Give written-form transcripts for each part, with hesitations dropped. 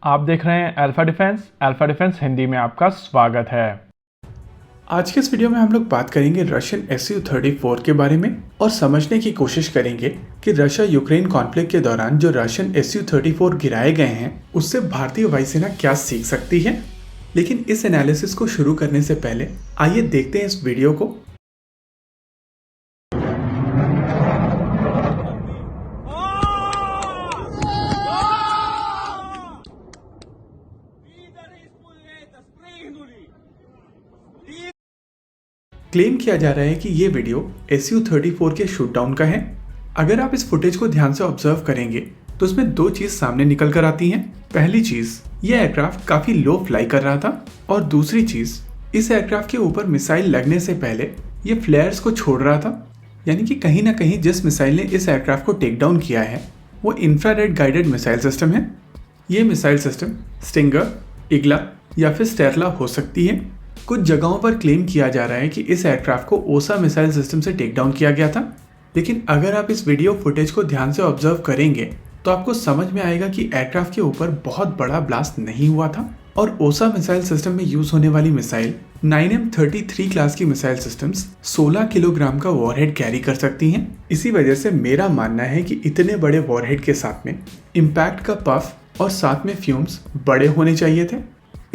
आप देख रहे हैं अल्फा डिफेंस हिंदी में आपका स्वागत है। आज के इस वीडियो में हम लोग बात करेंगे रशियन Su-34 के बारे में और समझने की कोशिश करेंगे कि रशिया यूक्रेन कॉन्फ्लिक्ट के दौरान जो रशियन Su-34 गिराए गए हैं उससे भारतीय वायुसेना क्या सीख सकती है। लेकिन इस एनालिसिस को शुरू करने से पहले आइए देखते हैं इस वीडियो को। क्लेम किया जा रहा है कि ये वीडियो Su-34 के शूटडाउन का है। अगर आप इस फुटेज को ध्यान से ऑब्जर्व करेंगे तो उसमें दो चीज सामने निकल कर आती हैं। पहली चीज, ये एयरक्राफ्ट काफी लो फ्लाई कर रहा था और दूसरी चीज, इस एयरक्राफ्ट के ऊपर मिसाइल लगने से पहले ये फ्लेयर्स को छोड़ रहा था। यानी कि कहीं ना कहीं जिस मिसाइल ने इस एयरक्राफ्ट को टेक डाउन किया है वो इंफ्रारेड गाइडेड मिसाइल सिस्टम है। ये मिसाइल सिस्टम स्टिंगर, इग्ला या फिर स्टेरला हो सकती है। कुछ जगहों पर क्लेम किया जा रहा है कि इस एयरक्राफ्ट को ओसा मिसाइल सिस्टम से टेक डाउन किया गया था। लेकिन अगर आप इस वीडियो फुटेज को ध्यान से ऑब्जर्व करेंगे तो आपको समझ में आएगा कि एयरक्राफ्ट के ऊपर बहुत बड़ा ब्लास्ट नहीं हुआ था और ओसा मिसाइल सिस्टम में यूज होने वाली मिसाइल 9M33 क्लास की मिसाइल सिस्टम्स 16 किलोग्राम का वॉरहेड कैरी कर सकती हैं। इसी वजह से मेरा मानना है कि इतने बड़े वॉरहेड के साथ में इम्पैक्ट का पफ और साथ में फ्यूम्स बड़े होने चाहिए थे।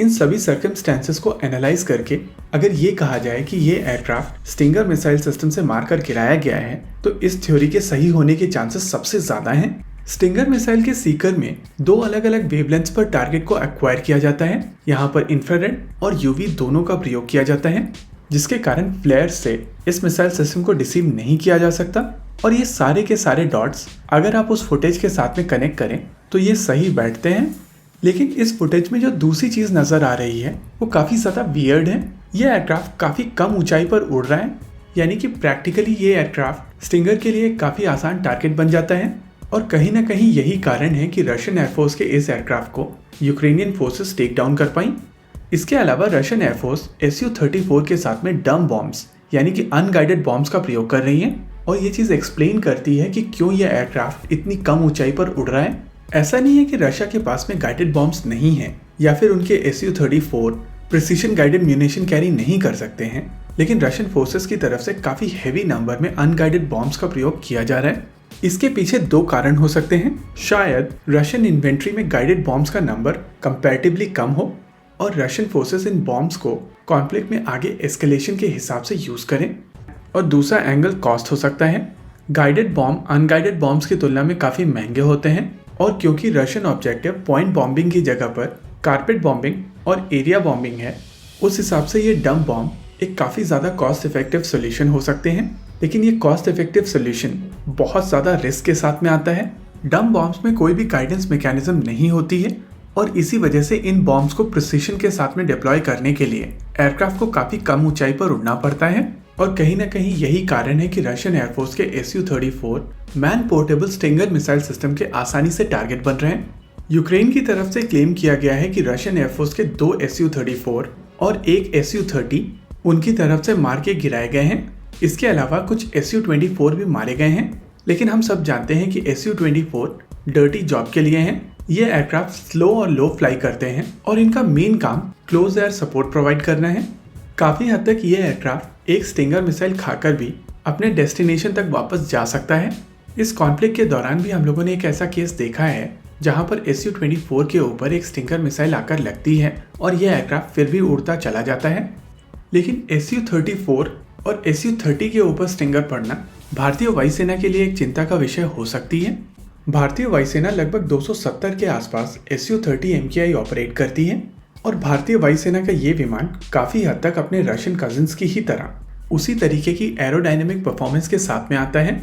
इन सभी सर्कमस्टेंसेस को एनालाइज करके अगर ये कहा जाए कि ये एयरक्राफ्ट स्टिंगर मिसाइल सिस्टम से मारकर गिराया गया है तो इस थ्योरी के सही होने के चांसेस सबसे ज्यादा हैं। स्टिंगर मिसाइल के सीकर में दो अलग अलग वेवलेंथ्स पर टारगेट को एक्वायर किया जाता है। यहाँ पर इंफ्रारेड और यूवी दोनों का प्रयोग किया जाता है, जिसके कारण फ्लेयर से इस मिसाइल सिस्टम को डिसीव नहीं किया जा सकता। और ये सारे के सारे डॉट्स अगर आप उस फुटेज के साथ में कनेक्ट करें तो ये सही बैठते हैं। लेकिन इस फुटेज में जो दूसरी चीज नजर आ रही है वो काफी ज्यादा वियर्ड है। ये एयरक्राफ्ट काफी कम ऊंचाई पर उड़ रहा है, यानी कि प्रैक्टिकली ये एयरक्राफ्ट स्टिंगर के लिए काफी आसान टारगेट बन जाता है। और कहीं ना कहीं यही कारण है कि रशियन एयरफोर्स के इस एयरक्राफ्ट को यूक्रेनियन फोर्सेस टेक डाउन कर पाई। इसके अलावा रशियन एयरफोर्स Su-34 के साथ में डम बॉम्ब्स यानी कि अनगाइडेड बॉम्ब्स का प्रयोग कर रही है और ये चीज एक्सप्लेन करती है कि क्यों यह एयरक्राफ्ट इतनी कम ऊंचाई पर उड़ रहा है। ऐसा नहीं है कि रशिया के पास में गाइडेड बॉम्ब्स नहीं है या फिर उनके Su-34 precision guided munition carry नहीं कर सकते हैं, लेकिन रशियन फोर्सेस की तरफ से काफी हैवी नंबर में अनगाइडेड बॉम्ब्स का प्रयोग किया जा रहा है। इसके पीछे दो कारण हो सकते हैं। शायद रशियन इन्वेंट्री में गाइडेड बॉम्ब्स का नंबर कंपैरेटिवली कम हो और रशियन फोर्सेस इन बॉम्ब्स को कॉन्फ्लिक्ट में आगे एस्केलेशन के हिसाब से यूज करें। और दूसरा एंगल कॉस्ट हो सकता है। गाइडेड बॉम्ब अनगाइडेड बॉम्ब्स की तुलना में काफी महंगे होते हैं और क्योंकि रशियन ऑब्जेक्टिव पॉइंट बॉम्बिंग की जगह पर कारपेट बॉम्बिंग और एरिया बॉम्बिंग है, उस हिसाब से ये डम बॉम्ब एक काफ़ी ज़्यादा कॉस्ट इफेक्टिव सोल्यूशन हो सकते हैं। लेकिन ये कॉस्ट इफेक्टिव सोल्यूशन बहुत ज़्यादा रिस्क के साथ में आता है। डम बॉम्ब्स में कोई भी गाइडेंस मैकेनिज्म नहीं होती है और इसी वजह से इन बॉम्ब्स को प्रिसीशन के साथ में डिप्लॉय करने के लिए एयरक्राफ्ट को काफ़ी कम ऊंचाई पर उड़ना पड़ता है। और कहीं ना कहीं यही कारण है कि रशियन एयरफोर्स के Su-34 man portable stinger missile system के आसानी से टारगेट बन रहे हैं। यूक्रेन की तरफ से क्लेम किया गया है कि रशियन एयरफोर्स के दो Su-34 और एक Su-30 उनकी तरफ से मार के गिराए गए हैं। इसके अलावा कुछ Su-24 भी मारे गए हैं। लेकिन हम सब जानते हैं कि Su-24 डर्टी जॉब के लिए हैं। ये एयरक्राफ्ट स्लो और लो फ्लाई करते हैं और इनका मेन काम क्लोज एयर सपोर्ट प्रोवाइड करना है। काफी हद तक ये एयरक्राफ्ट एक स्टिंगर मिसाइल खाकर भी अपने डेस्टिनेशन तक वापस जा सकता है। इस कॉन्फ्लिक्ट के दौरान भी हम लोगों ने एक ऐसा केस देखा है जहां पर Su-24 के ऊपर एक स्टिंगर मिसाइल आकर लगती है और यह एयरक्राफ्ट फिर भी उड़ता चला जाता है। लेकिन Su-34 और Su-30 के ऊपर स्टिंगर पड़ना भारतीय वायुसेना के लिए एक चिंता का विषय हो सकती है। भारतीय वायुसेना लगभग 270 के आसपास Su-30 MKI ऑपरेट करती है और भारतीय वायुसेना का ये विमान काफी हद तक अपने रशियन कजिन्स की ही तरह उसी तरीके की एरोडायनेमिक परफॉर्मेंस के साथ में आता है।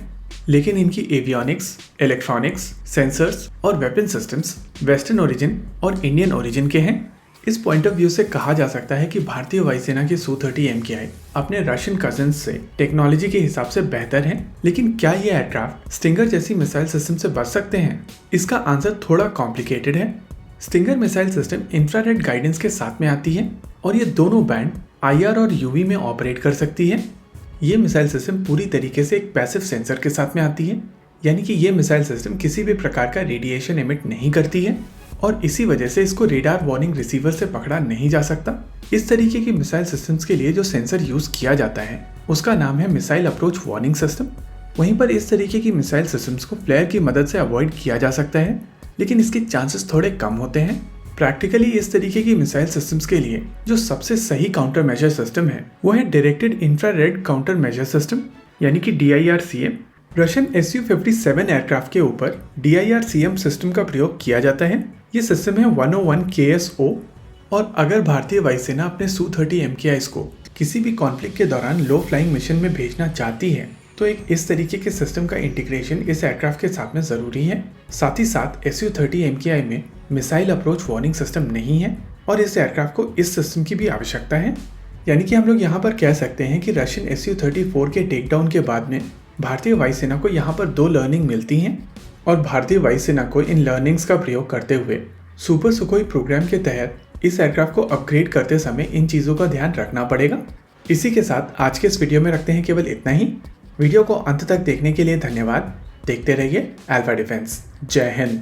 लेकिन इनकी एवियोनिक्स, इलेक्ट्रॉनिक्स, सेंसर्स और वेपन सिस्टम्स वेस्टर्न ओरिजिन और इंडियन ओरिजिन के हैं। इस पॉइंट ऑफ व्यू से कहा जा सकता है कि भारतीय वायुसेना के Su-30 MKI अपने रशियन कजिन्स से टेक्नोलॉजी के हिसाब से बेहतर हैं। लेकिन क्या ये एयरक्राफ्ट स्टिंगर जैसी मिसाइल सिस्टम से बच सकते हैं? इसका आंसर थोड़ा कॉम्प्लिकेटेड है। Stinger missile system infrared guidance के साथ में आती है और ये दोनों बैंड IR और UV में ऑपरेट कर सकती है। ये मिसाइल सिस्टम पूरी तरीके से एक पैसिव सेंसर के साथ में आती है, यानी कि ये मिसाइल सिस्टम किसी भी प्रकार का रेडिएशन एमिट नहीं करती है और इसी वजह से इसको रेडार वार्निंग रिसीवर से पकड़ा नहीं जा सकता। इस तरीके की मिसाइल सिस्टम्स के लिए जो सेंसर यूज किया जाता है उसका नाम है मिसाइल अप्रोच वार्निंग सिस्टम। वहीं पर इस तरीके की मिसाइल सिस्टम्स को फ्लेयर की मदद से अवॉइड किया जा सकता है, लेकिन इसके चांसेस थोड़े कम होते हैं। प्रैक्टिकली इस तरीके की मिसाइल सिस्टम्स के लिए जो सबसे सही काउंटर मेजर सिस्टम है वो है directed infrared counter measure system, यानी कि DIRCM। रशियन Su-57 एयरक्राफ्ट के ऊपर DIRCM सिस्टम का प्रयोग किया जाता है। ये सिस्टम है 101 KSO, और अगर भारतीय वायुसेना अपने Su-30 MKIs को किसी भी कॉन्फ्लिक्ट के दौरान लो फ्लाइंग मिशन में भेजना चाहती है तो एक इस तरीके के सिस्टम का इंटीग्रेशन इस एयरक्राफ्ट के साथ में ज़रूरी है। साथ ही साथ Su-30 MKI में मिसाइल अप्रोच वार्निंग सिस्टम नहीं है और इस एयरक्राफ्ट को इस सिस्टम की भी आवश्यकता है। यानी कि हम लोग यहाँ पर कह सकते हैं कि रशियन Su-34 के टेकडाउन के बाद में भारतीय वायुसेना को यहाँ पर 2 लर्निंग मिलती हैं, और भारतीय वायुसेना को इन लर्निंग्स का प्रयोग करते हुए सुपर सुखोई प्रोग्राम के तहत इस एयरक्राफ्ट को अपग्रेड करते समय इन चीज़ों का ध्यान रखना पड़ेगा। इसी के साथ आज के इस वीडियो में रखते हैं केवल इतना ही। वीडियो को अंत तक देखने के लिए धन्यवाद। देखते रहिए अल्फा डिफेंस। जय हिंद।